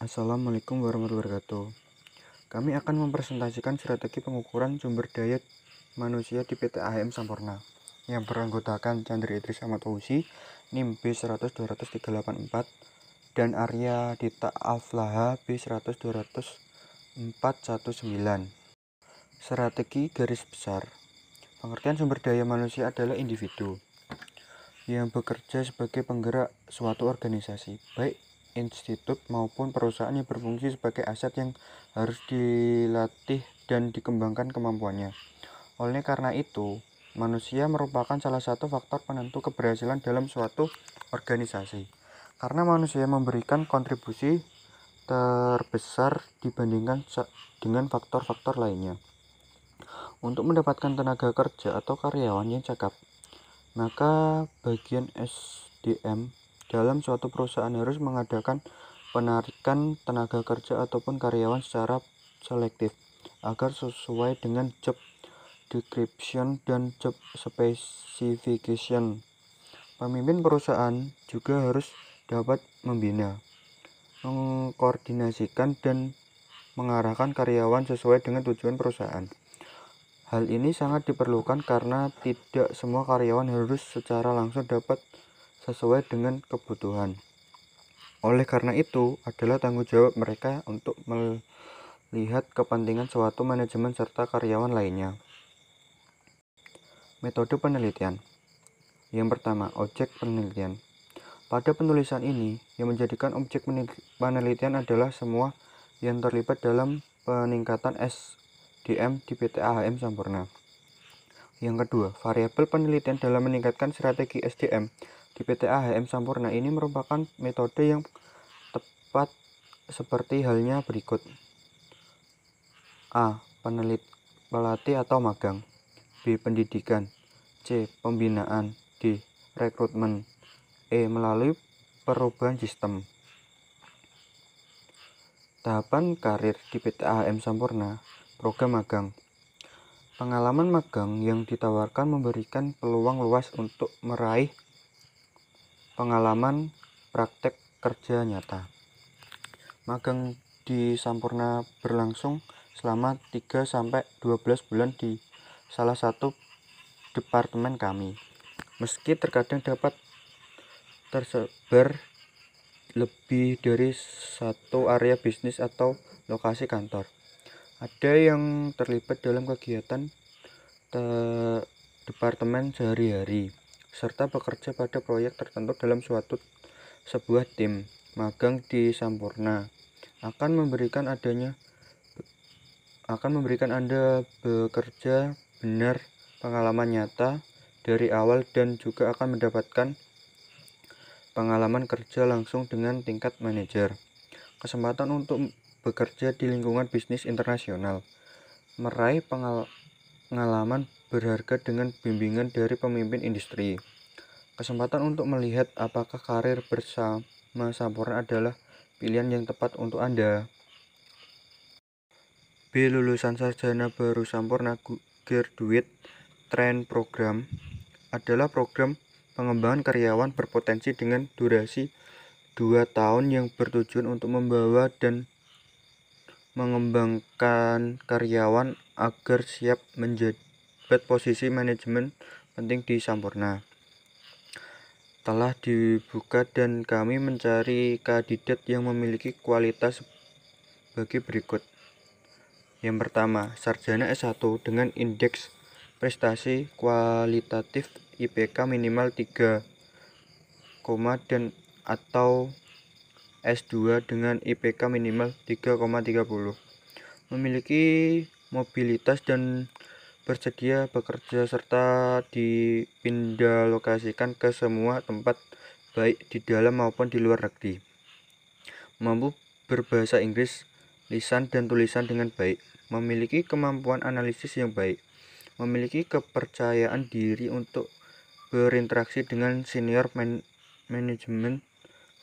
Assalamualaikum warahmatullahi wabarakatuh. Kami akan mempresentasikan strategi pengukuran sumber daya manusia di PT AHM Sampurna yang beranggotakan Chandra Idris Ahmad Fauzi, NIM B100-200-384, dan Arya Dita Aflaha B100-200-419. Strategi garis besar. Pengertian sumber daya manusia adalah individu yang bekerja sebagai penggerak suatu organisasi, baik institut maupun perusahaan yang berfungsi sebagai aset yang harus dilatih dan dikembangkan kemampuannya. Oleh karena itu, manusia merupakan salah satu faktor penentu keberhasilan dalam suatu organisasi. Karena manusia memberikan kontribusi terbesar dibandingkan dengan faktor-faktor lainnya. Untuk mendapatkan tenaga kerja atau karyawan yang cakep, maka bagian SDM dalam suatu perusahaan harus mengadakan penarikan tenaga kerja ataupun karyawan secara selektif agar sesuai dengan job description dan job specification. Pemimpin perusahaan juga harus dapat membina, mengkoordinasikan dan mengarahkan karyawan sesuai dengan tujuan perusahaan. Hal ini sangat diperlukan karena tidak semua karyawan harus secara langsung dapat sesuai dengan kebutuhan. Oleh karena itu, adalah tanggung jawab mereka untuk melihat kepentingan suatu manajemen serta karyawan lainnya. Metode penelitian. Yang pertama, objek penelitian. Pada penulisan ini, yang menjadikan objek penelitian adalah semua yang terlibat dalam peningkatan SDM di PT AHM Sampurna. Yang kedua, variabel penelitian dalam meningkatkan strategi SDM di PT AHM Sampurna ini merupakan metode yang tepat seperti halnya berikut. A. Pelatih atau magang. B. Pendidikan. C. Pembinaan. D. Rekrutmen. E. Melalui perubahan sistem. Tahapan karir di PT AHM Sampurna. Program magang. Pengalaman magang yang ditawarkan memberikan peluang luas untuk meraih pengalaman praktek kerja nyata. Magang di Sampurna berlangsung selama 3-12 bulan di salah satu departemen kami. Meski terkadang dapat tersebar lebih dari satu area bisnis atau lokasi kantor. Ada yang terlibat dalam kegiatan departemen sehari-hari, serta bekerja pada proyek tertentu dalam sebuah tim. Magang di Sampurna akan memberikan Anda bekerja benar, pengalaman nyata dari awal, dan juga akan mendapatkan pengalaman kerja langsung dengan tingkat manajer. Kesempatan untuk bekerja di lingkungan bisnis internasional, meraih pengalaman berharga dengan bimbingan dari pemimpin industri. Kesempatan untuk melihat apakah karir bersama Sampurna adalah pilihan yang tepat untuk Anda. B. Lulusan sarjana baru Sampurna Graduate Train Program adalah program pengembangan karyawan berpotensi dengan durasi 2 tahun yang bertujuan untuk membawa dan mengembangkan karyawan agar siap menjabat posisi manajemen penting di Sampurna. Telah dibuka dan kami mencari kandidat yang memiliki kualitas sebagai berikut. Yang pertama, sarjana S1 dengan indeks prestasi kualitatif IPK minimal 3, dan atau S2 dengan IPK minimal 3,30. Memiliki mobilitas dan bersedia bekerja serta dipindah lokasikan ke semua tempat baik di dalam maupun di luar negeri. Mampu berbahasa Inggris, lisan dan tulisan dengan baik. Memiliki kemampuan analisis yang baik. Memiliki kepercayaan diri untuk berinteraksi dengan senior manajemen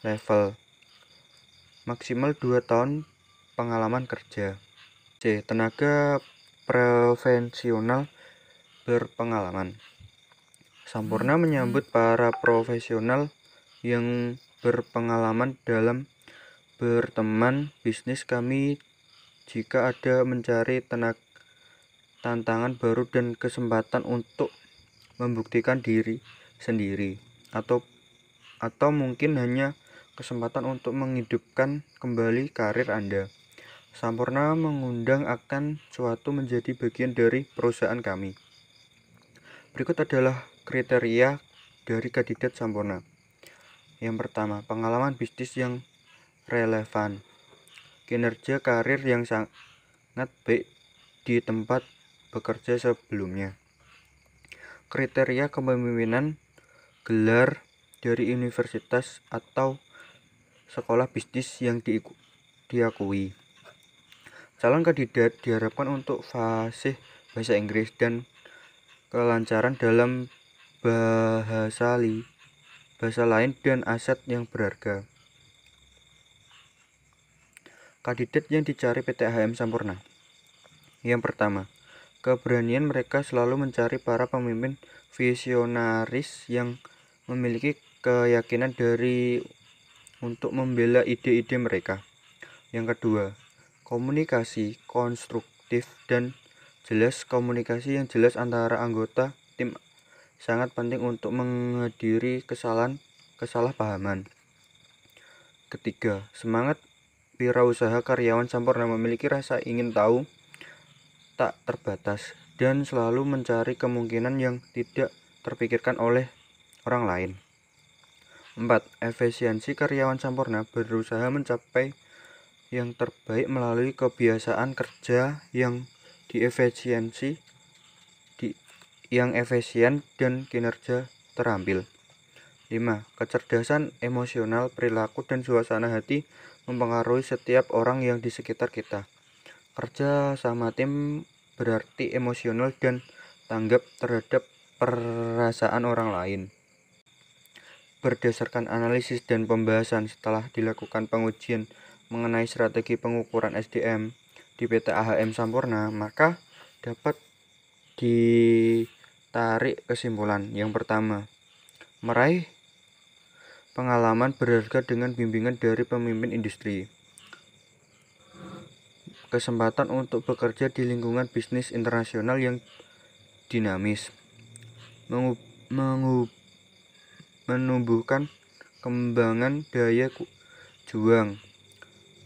level. Maksimal 2 tahun pengalaman kerja. C. Tenaga profesional berpengalaman. Sampurna menyambut para profesional yang berpengalaman dalam berteman bisnis kami jika ada mencari tantangan baru dan kesempatan untuk membuktikan diri sendiri, atau mungkin hanya kesempatan untuk menghidupkan kembali karir Anda. Sampurna mengundang akan suatu menjadi bagian dari perusahaan kami. Berikut adalah kriteria dari kandidat Sampurna. Yang pertama, pengalaman bisnis yang relevan, kinerja karir yang sangat baik di tempat bekerja sebelumnya, kriteria kepemimpinan, gelar dari universitas atau sekolah bisnis yang diakui. Calon kandidat diharapkan untuk fasih bahasa Inggris dan kelancaran dalam bahasa lain dan aset yang berharga. Kandidat yang dicari PT AHM Sampurna. Yang pertama, keberanian mereka selalu mencari para pemimpin visionaris yang memiliki keyakinan untuk membela ide-ide mereka. Yang kedua, komunikasi konstruktif dan jelas. Komunikasi yang jelas antara anggota tim sangat penting untuk menghindari kesalahpahaman. Ketiga, semangat wirausaha. Karyawan Sampurna memiliki rasa ingin tahu tak terbatas dan selalu mencari kemungkinan yang tidak terpikirkan oleh orang lain. 4. Efisiensi. Karyawan Sampurna berusaha mencapai yang terbaik melalui kebiasaan kerja yang efisien dan kinerja terampil. 5. Kecerdasan emosional. Perilaku dan suasana hati mempengaruhi setiap orang yang di sekitar kita. Kerja sama tim berarti emosional dan tanggap terhadap perasaan orang lain. Berdasarkan analisis dan pembahasan setelah dilakukan pengujian mengenai strategi pengukuran SDM di PT AHM Sampurna, maka dapat ditarik kesimpulan. Yang pertama, meraih pengalaman berharga dengan bimbingan dari pemimpin industri, kesempatan untuk bekerja di lingkungan bisnis internasional yang dinamis, menumbuhkan kembangan daya juang,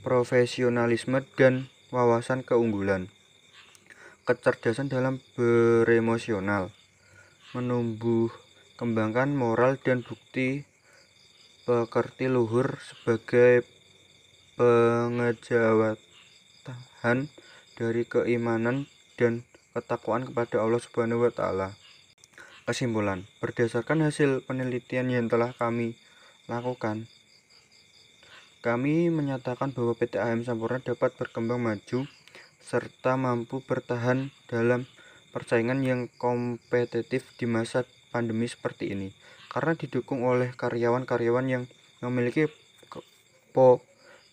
profesionalisme dan wawasan keunggulan, kecerdasan dalam beremosional, menumbuh kembangkan moral dan bukti pekerti luhur sebagai pengejawatan dari keimanan dan ketakwaan kepada Allah Subhanahu wa Ta'ala. Kesimpulan, berdasarkan hasil penelitian yang telah kami lakukan, kami menyatakan bahwa PT AHM Sampurna dapat berkembang maju serta mampu bertahan dalam persaingan yang kompetitif di masa pandemi seperti ini, karena didukung oleh karyawan-karyawan yang memiliki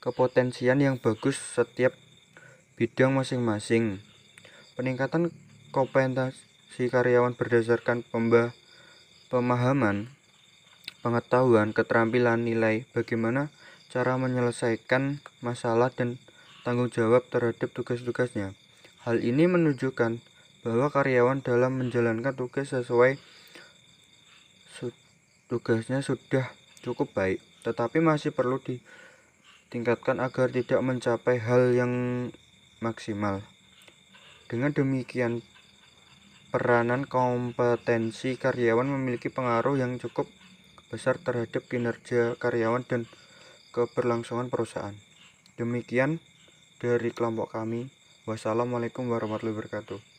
kepotensian yang bagus setiap bidang masing-masing. Peningkatan kompetensi karyawan berdasarkan pemahaman, pengetahuan, keterampilan, nilai, bagaimana cara menyelesaikan masalah dan tanggung jawab terhadap tugas-tugasnya. Hal ini menunjukkan bahwa karyawan dalam menjalankan tugas sesuai tugasnya sudah cukup baik, tetapi masih perlu ditingkatkan agar tidak mencapai hal yang maksimal. Dengan demikian, peranan kompetensi karyawan memiliki pengaruh yang cukup besar terhadap kinerja karyawan dan keberlangsungan perusahaan. Demikian dari kelompok kami. Wassalamualaikum warahmatullahi wabarakatuh.